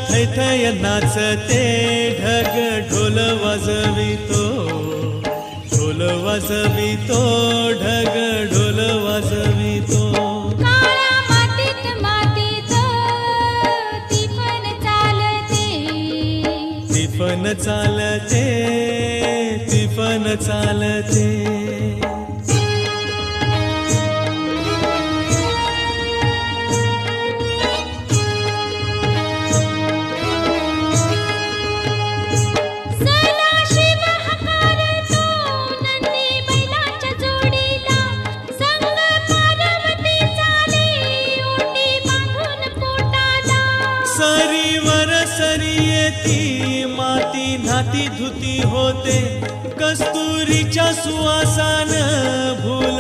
थै थै नाचते ढग ढोल वाजवितो, ढोल वाजवितो ढग ढोल वाजवितो. काळ्या मातीत मातीत तिफन चालते, तिफन चालते, तिफन चालते. सरीवर सरी येती माती नाती धुती होते, कस्तुरीच्या सुवासान भूल